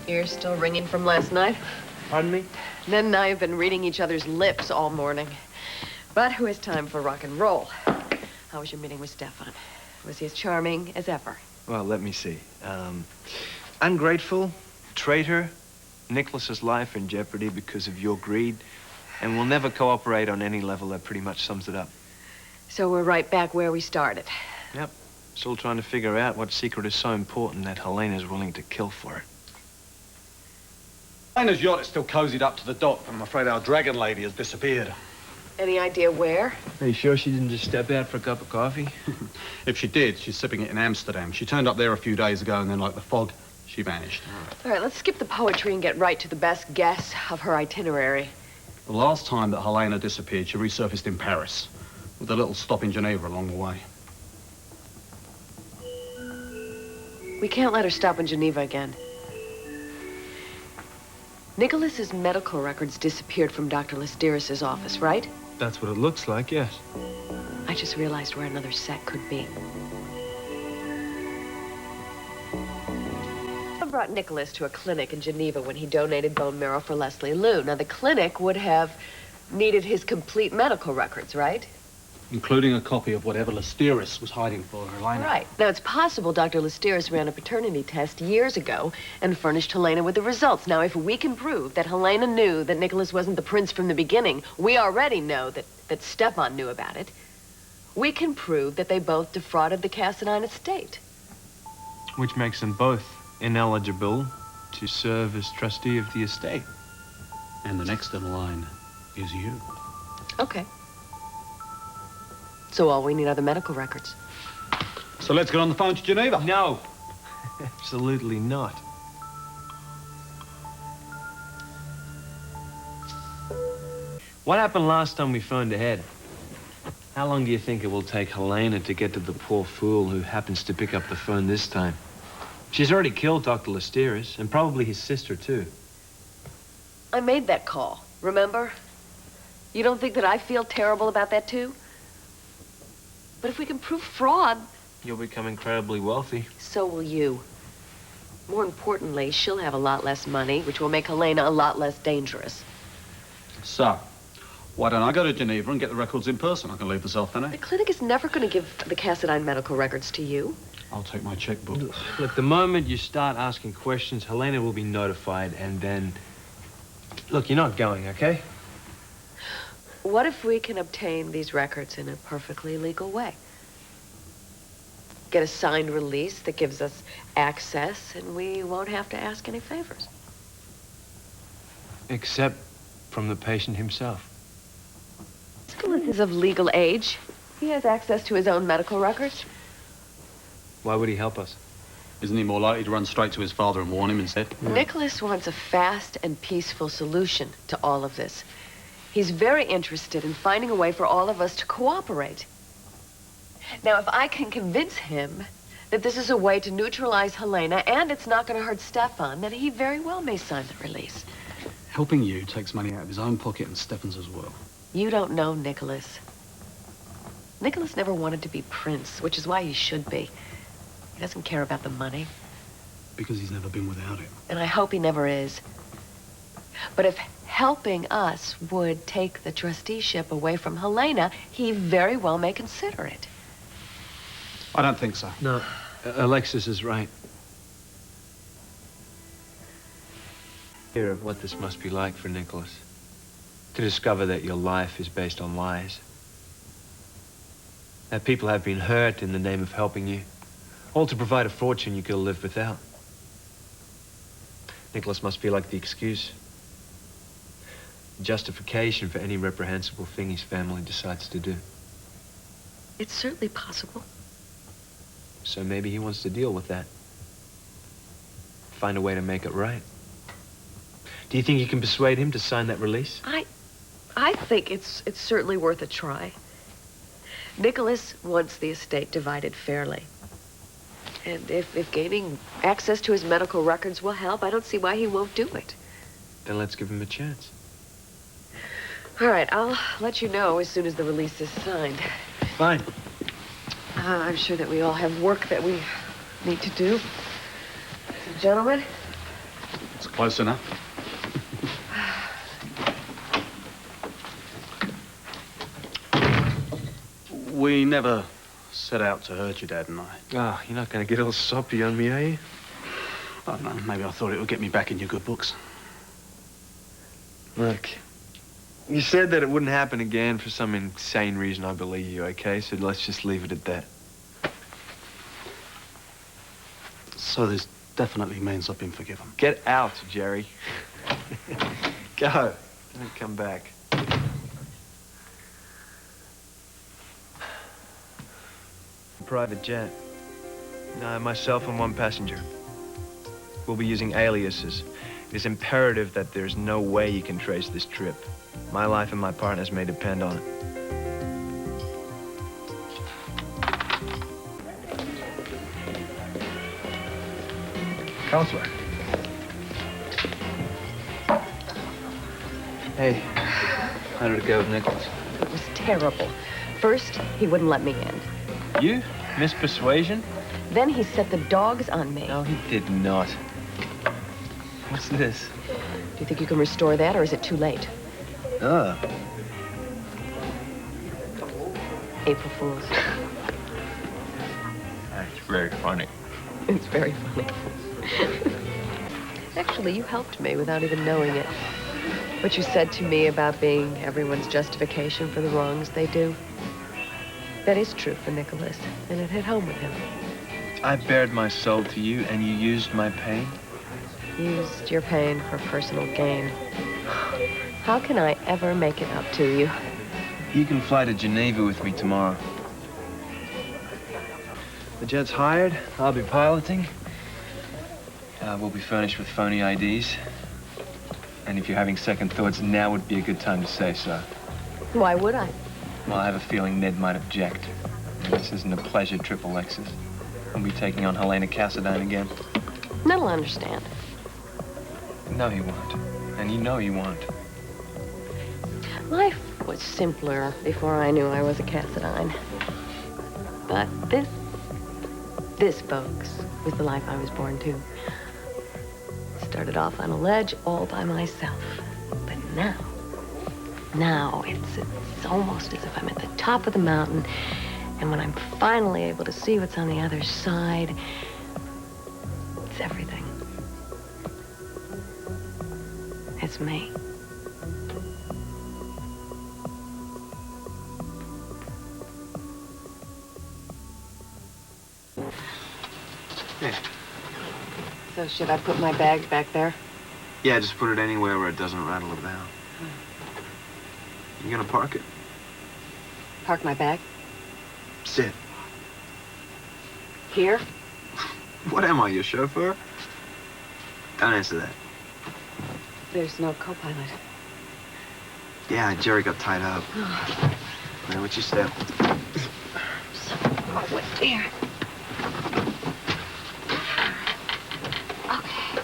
Ears still ringing from last night? Pardon me? Ned and I have been reading each other's lips all morning. But who has time for rock and roll? How was your meeting with Stefan? Was he as charming as ever? Well, let me see. Ungrateful, traitor, Nikolas's life in jeopardy because of your greed, and will never cooperate on any level. That pretty much sums it up. So we're right back where we started. Yep. Still trying to figure out what secret is so important that Helena's willing to kill for it. Helena's yacht is still cozied up to the dock, but I'm afraid our dragon lady has disappeared. Any idea where? Are you sure she didn't just step out for a cup of coffee? If she did, she's sipping it in Amsterdam. She turned up there a few days ago, and then, like the fog, she vanished. All right, let's skip the poetry and get right to the best guess of her itinerary. The last time that Helena disappeared, she resurfaced in Paris, with a little stop in Geneva along the way. We can't let her stop in Geneva again. Nikolas's medical records disappeared from Dr. Listeris's office, right? That's what it looks like, yes. I just realized where another set could be. I brought Nikolas to a clinic in Geneva when he donated bone marrow for Leslie Liu. Now, the clinic would have needed his complete medical records, right? Including a copy of whatever Listeris was hiding for Helena. Right. Now, it's possible Dr. Listeris ran a paternity test years ago and furnished Helena with the results. Now, if we can prove that Helena knew that Nikolas wasn't the prince from the beginning, we already know that Stefan knew about it. We can prove that they both defrauded the Cassadine estate. Which makes them both ineligible to serve as trustee of the estate. And the next in line is you. Okay. So all we need are the medical records. So let's get on the phone to Geneva. No. Absolutely not. What happened last time we phoned ahead? How long do you think it will take Helena to get to the poor fool who happens to pick up the phone this time? She's already killed Dr. Listeris, and probably his sister, too. I made that call, remember? You don't think that I feel terrible about that, too? But if we can prove fraud... You'll become incredibly wealthy. So will you. More importantly, she'll have a lot less money, which will make Helena a lot less dangerous. So, why don't I go to Geneva and get the records in person? I can leave this afternoon. The clinic is never going to give the Cassadine medical records to you. I'll take my checkbook. Look, the moment you start asking questions, Helena will be notified, and then... Look, you're not going, okay? What if we can obtain these records in a perfectly legal way? Get a signed release that gives us access, and we won't have to ask any favors. Except from the patient himself. Nikolas is of legal age. He has access to his own medical records. Why would he help us? Isn't he more likely to run straight to his father and warn him instead? Yeah. Nikolas wants a fast and peaceful solution to all of this. He's very interested in finding a way for all of us to cooperate. Now, if I can convince him that this is a way to neutralize Helena and it's not going to hurt Stefan, then he very well may sign the release. Helping you takes money out of his own pocket and Stefan's as well. You don't know Nikolas. Nikolas never wanted to be prince, which is why he should be. He doesn't care about the money. Because he's never been without it. And I hope he never is. But if helping us would take the trusteeship away from Helena, he very well may consider it. I don't think so. No, Alexis is right. Hear of what this must be like for Nikolas. To discover that your life is based on lies. That people have been hurt in the name of helping you. All to provide a fortune you could have lived without. Nikolas must feel like the excuse. Justification for any reprehensible thing his family decides to do. It's certainly possible. So maybe he wants to deal with that. Find a way to make it right. Do you think you can persuade him to sign that release? I think it's certainly worth a try. Nikolas wants the estate divided fairly. And if gaining access to his medical records will help, I don't see why he won't do it. Then let's give him a chance. All right, I'll let you know as soon as the release is signed. Fine. I'm sure that we all have work that we need to do. So, gentlemen, Close enough. We never set out to hurt you, Dad and I. Oh, you're not going to get all soppy on me, are you? I don't know, maybe I thought it would get me back in your good books. Look, you said that it wouldn't happen again for some insane reason. I believe you, okay? So let's just leave it at that. So this definitely means I've been forgiven. Get out, Jerry. Go. Don't come back. Private jet. No, myself and one passenger. We'll be using aliases. It is imperative that there's no way you can trace this trip. My life and my partner's may depend on it. Counselor. Hey, how did it go with Nikolas? It was terrible. First, he wouldn't let me in. You? Miss Persuasion? Then he set the dogs on me. No, he did not. What's this? Do you think you can restore that, or is it too late? April Fools. That's very funny. It's very funny. Actually, you helped me without even knowing it. What you said to me about being everyone's justification for the wrongs they do. That is true for Nikolas, and it hit home with him. I bared my soul to you, and you used my pain? Used your pain for personal gain. How can I ever make it up to you? You can fly to Geneva with me tomorrow. The jet's hired. I'll be piloting. We'll be furnished with phony IDs. And if you're having second thoughts, now would be a good time to say so. Why would I? Well, I have a feeling Ned might object. And this isn't a pleasure trip, Alexis. We'll be taking on Helena Cassadine again. Ned will understand. No, he won't. And you know he won't. Life was simpler before I knew I was a Cassadine. But this, folks, was the life I was born to. Started off on a ledge all by myself. But now it's almost as if I'm at the top of the mountain, and when I'm finally able to see what's on the other side, it's everything. It's me. Yeah. So should I put my bag back there? Yeah, just put it anywhere where it doesn't rattle about. You gonna park it? Park my bag? Sit. Here? What am I, your chauffeur? Don't answer that. There's no co-pilot. Yeah, Jerry got tied up. Man, what's your step? Oh, wait, there. Okay.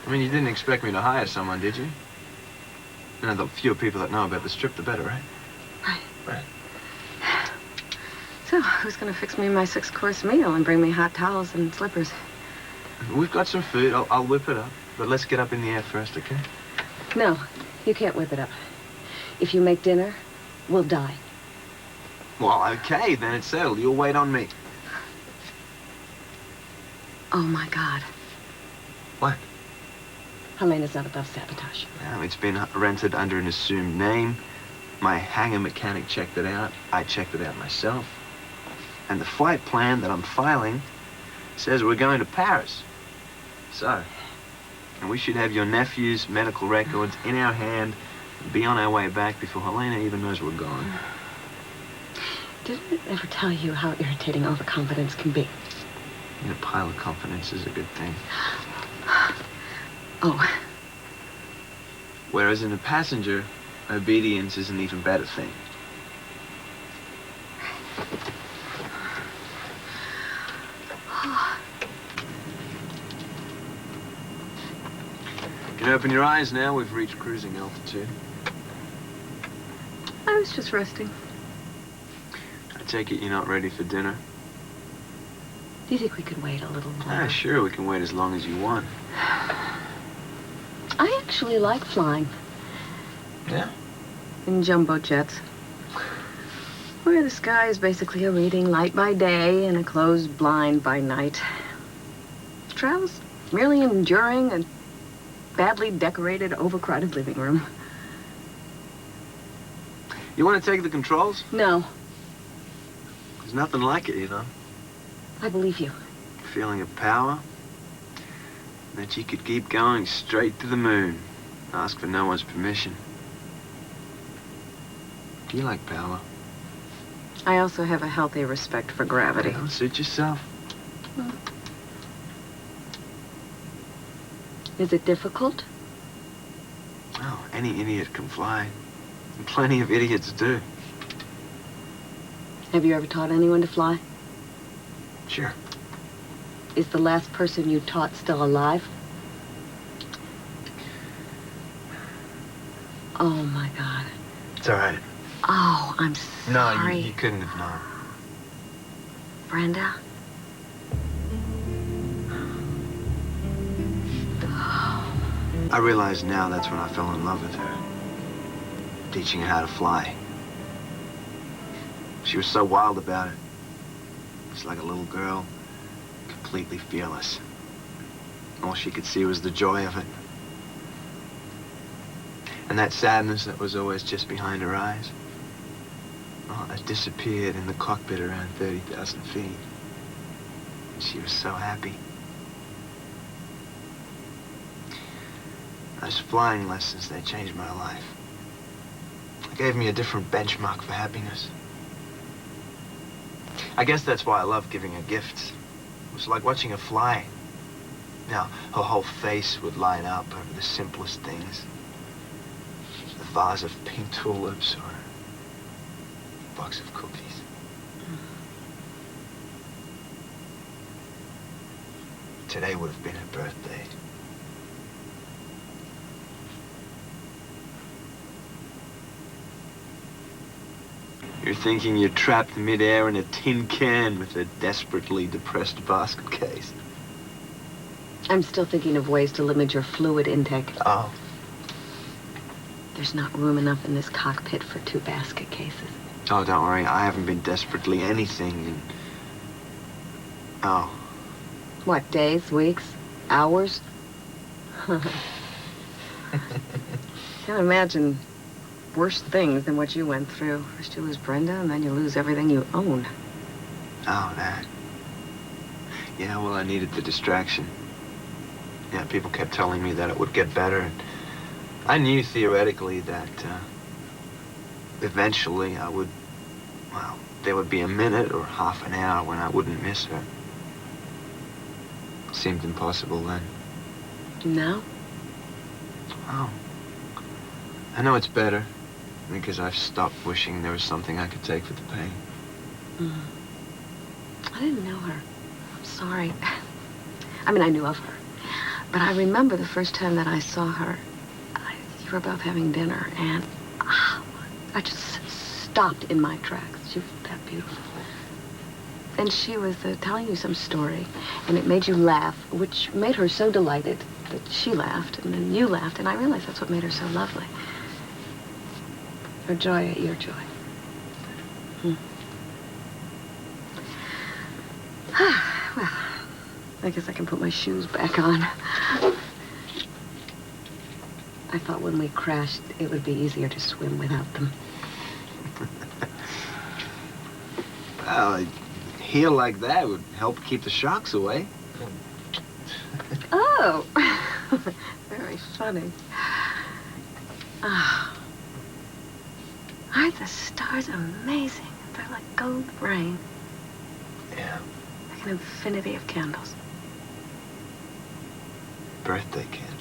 I mean, you didn't expect me to hire someone, did you? You know, the fewer people that know about this trip, the better, right? Right. So, who's gonna fix me my 6-course meal and bring me hot towels and slippers? We've got some food. I'll whip it up. But let's get up in the air first, okay? No, you can't whip it up. If you make dinner, we'll die. Well, okay, then it's settled. You'll wait on me. Oh, my God. What? Helena's not above sabotage. Well, it's been rented under an assumed name. My hangar mechanic checked it out. I checked it out myself. And the flight plan that I'm filing says we're going to Paris. So, and we should have your nephew's medical records in our hand and be on our way back before Helena even knows we're gone. Didn't it ever tell you how irritating overconfidence can be? A pile of confidence is a good thing. Oh. Whereas in a passenger, obedience is an even better thing. You can open your eyes now. We've reached cruising altitude. I was just resting. I take it you're not ready for dinner. Do you think we could wait a little longer? Ah, sure, we can wait as long as you want. I actually like flying. Yeah? In jumbo jets. Where the sky is basically a reading light by day and a closed blind by night. Travel's merely enduring a badly decorated, overcrowded living room. You want to take the controls? No, There's nothing like it, you know. I believe you. Feeling of power. That you could keep going straight to the moon. Ask for no one's permission. Do you like power? I also have a healthy respect for gravity. Don't suit yourself. Is it difficult? Oh, any idiot can fly. And plenty of idiots do. Have you ever taught anyone to fly? Sure. Is the last person you taught still alive? Oh, my God. It's all right. Oh, I'm sorry. No, you couldn't have known. Brenda? I realize now that's when I fell in love with her. Teaching her how to fly. She was so wild about it. Just like a little girl, completely fearless. All she could see was the joy of it. And that sadness that was always just behind her eyes. Oh, it disappeared in the cockpit around 30,000 feet. She was so happy. Those flying lessons, they changed my life. They gave me a different benchmark for happiness. I guess that's why I love giving her gifts. It was like watching her fly. Now, her whole face would light up over the simplest things. A vase of pink tulips or a box of cookies. Today would have been her birthday. You're thinking you're trapped midair in a tin can with a desperately depressed basket case. I'm still thinking of ways to limit your fluid intake. Oh. There's not room enough in this cockpit for 2 basket cases. Oh, don't worry. I haven't been desperately anything in... Oh. What, days, weeks, hours? Can't imagine worse things than what you went through. First you lose Brenda, and then you lose everything you own. Oh, that. Yeah, well, I needed the distraction. Yeah, people kept telling me that it would get better. And I knew theoretically that eventually I would, well, there would be a minute or half an hour when I wouldn't miss her. It seemed impossible then. Now? Oh. I know it's better because I've stopped wishing there was something I could take for the pain. I didn't know her. I'm sorry. I mean, I knew of her. But I remember the first time that I saw her. You were both having dinner, and I just stopped in my tracks. She was that beautiful. And she was telling you some story, and it made you laugh, which made her so delighted that she laughed, and then you laughed, and I realized that's what made her so lovely. Her joy at your joy. Well, I guess I can put my shoes back on. I thought when we crashed, it would be easier to swim without them. Well, a heel like that would help keep the sharks away. Oh, very funny. Ah. Aren't the stars amazing? They're like gold rain. Yeah. Like an infinity of candles. Birthday candle.